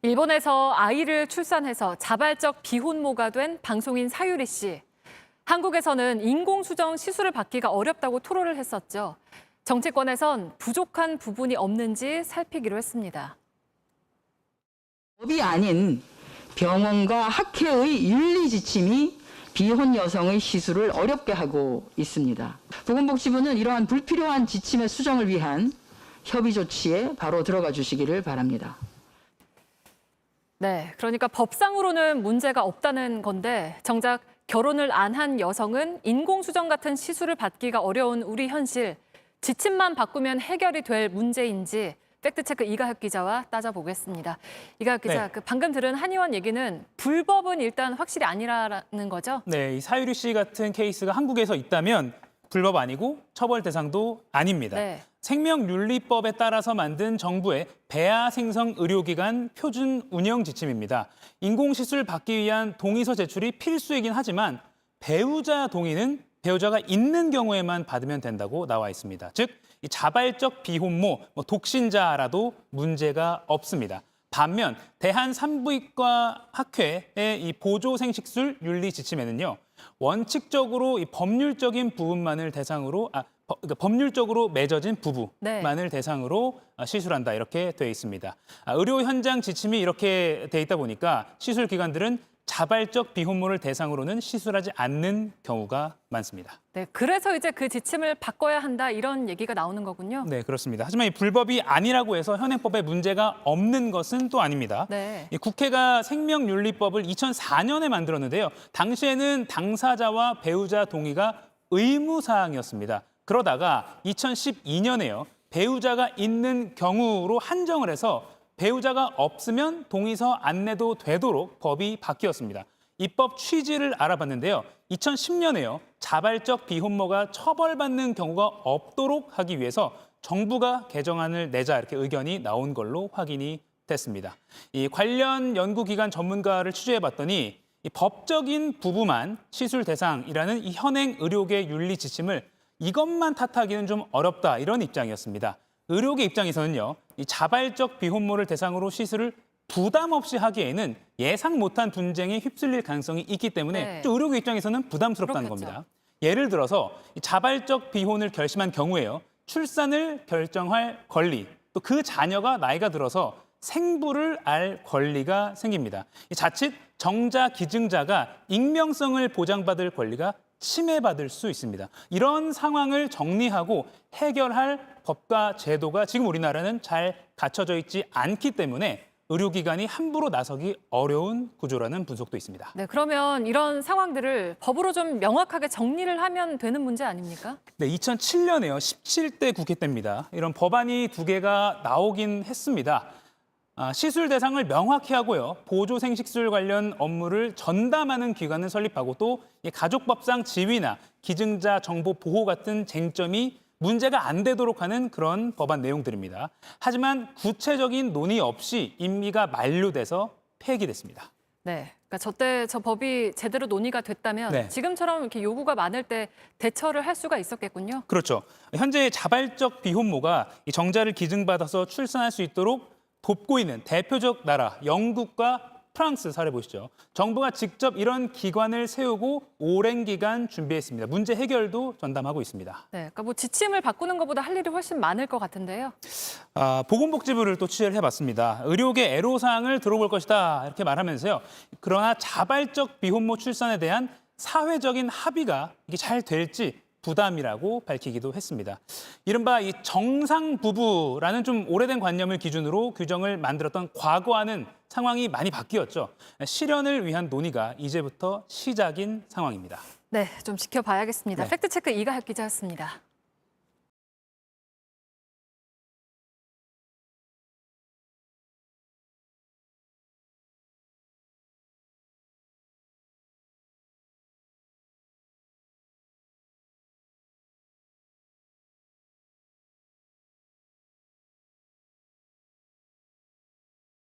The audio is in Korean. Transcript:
일본에서 아이를 출산해서 자발적 비혼모가 된 방송인 사유리 씨. 한국에서는 인공수정 시술을 받기가 어렵다고 토로를 했었죠. 정치권에선 부족한 부분이 없는지 살피기로 했습니다. 법이 아닌 병원과 학회의 윤리 지침이 비혼 여성의 시술을 어렵게 하고 있습니다. 보건복지부는 이러한 불필요한 지침의 수정을 위한 협의 조치에 바로 들어가 주시기를 바랍니다. 네, 그러니까 법상으로는 문제가 없다는 건데 정작 결혼을 안 한 여성은 인공수정 같은 시술을 받기가 어려운 우리 현실, 지침만 바꾸면 해결이 될 문제인지 팩트체크 이가혁 기자와 따져보겠습니다. 이가혁 기자, 네. 방금 들은 한의원 얘기는 불법은 일단 확실히 아니라는 거죠? 네, 이 사유리 씨 같은 케이스가 한국에서 있다면 불법 아니고 처벌 대상도 아닙니다. 네. 생명윤리법에 따라서 만든 정부의 배아생성 의료기관 표준 운영 지침입니다. 인공시술 받기 위한 동의서 제출이 필수이긴 하지만 배우자 동의는 배우자가 있는 경우에만 받으면 된다고 나와 있습니다. 즉, 이 자발적 비혼모, 독신자라도 문제가 없습니다. 반면 대한산부인과 학회의 이 보조생식술 윤리 지침에는요, 원칙적으로 이 법률적인 부분만을 대상으로 법률적으로 맺어진 부부만을 대상으로 시술한다 이렇게 돼 있습니다. 의료 현장 지침이 이렇게 돼 있다 보니까 시술 기관들은 자발적 비혼모를 대상으로는 시술하지 않는 경우가 많습니다. 네, 그래서 이제 그 지침을 바꿔야 한다 이런 얘기가 나오는 거군요. 네, 그렇습니다. 하지만 이 불법이 아니라고 해서 현행법에 문제가 없는 것은 또 아닙니다. 네. 이 국회가 생명윤리법을 2004년에 만들었는데요. 당시에는 당사자와 배우자 동의가 의무사항이었습니다. 그러다가 2012년에요. 배우자가 있는 경우로 한정을 해서 배우자가 없으면 동의서 안 내도 되도록 법이 바뀌었습니다. 입법 취지를 알아봤는데요. 2010년에요. 자발적 비혼모가 처벌받는 경우가 없도록 하기 위해서 정부가 개정안을 내자 이렇게 의견이 나온 걸로 확인이 됐습니다. 이 관련 연구기관 전문가를 취재해봤더니 이 법적인 부부만 시술 대상이라는 이 현행 의료계 윤리 지침을 이것만 탓하기는 좀 어렵다 이런 입장이었습니다. 의료계 입장에서는요, 이 자발적 비혼모를 대상으로 시술을 부담 없이 하기에는 예상 못한 분쟁에 휩쓸릴 가능성이 있기 때문에 의료계 입장에서는 부담스럽다는 겁니다. 예를 들어서 이 자발적 비혼을 결심한 경우에요, 출산을 결정할 권리, 또 그 자녀가 나이가 들어서 생부를 알 권리가 생깁니다. 이 자칫 정자 기증자가 익명성을 보장받을 권리가 침해받을 수 있습니다. 이런 상황을 정리하고 해결할 법과 제도가 지금 우리나라는 잘 갖춰져 있지 않기 때문에 의료기관이 함부로 나서기 어려운 구조라는 분석도 있습니다. 네, 그러면 이런 상황들을 법으로 좀 명확하게 정리를 하면 되는 문제 아닙니까? 네, 2007년에요. 17대 국회 때입니다. 이런 법안이 2개가 나오긴 했습니다. 시술 대상을 명확히 하고요. 보조생식술 관련 업무를 전담하는 기관을 설립하고 또 가족법상 지위나 기증자 정보 보호 같은 쟁점이 문제가 안 되도록 하는 그런 법안 내용들입니다. 하지만 구체적인 논의 없이 임기가 만료돼서 폐기됐습니다. 네, 그러니까 저때 저 법이 제대로 논의가 됐다면 지금처럼 이렇게 요구가 많을 때 대처를 할 수가 있었겠군요. 그렇죠. 현재 자발적 비혼모가 이 정자를 기증받아서 출산할 수 있도록 돕고 있는 대표적 나라 영국과 프랑스 사례 보시죠. 정부가 직접 이런 기관을 세우고 오랜 기간 준비했습니다. 문제 해결도 전담하고 있습니다. 네, 그러니까 뭐 지침을 바꾸는 것보다 할 일이 훨씬 많을 것 같은데요. 보건복지부를 또 취재를 해봤습니다. 의료계 애로사항을 들어볼 것이다 이렇게 말하면서요. 그러나 자발적 비혼모 출산에 대한 사회적인 합의가 이게 잘 될지 부담이라고 밝히기도 했습니다. 이른바 이 정상 부부라는 좀 오래된 관념을 기준으로 규정을 만들었던 과거와는 상황이 많이 바뀌었죠. 실현을 위한 논의가 이제부터 시작인 상황입니다. 네, 좀 지켜봐야겠습니다. 팩트체크 이가혁 기자였습니다.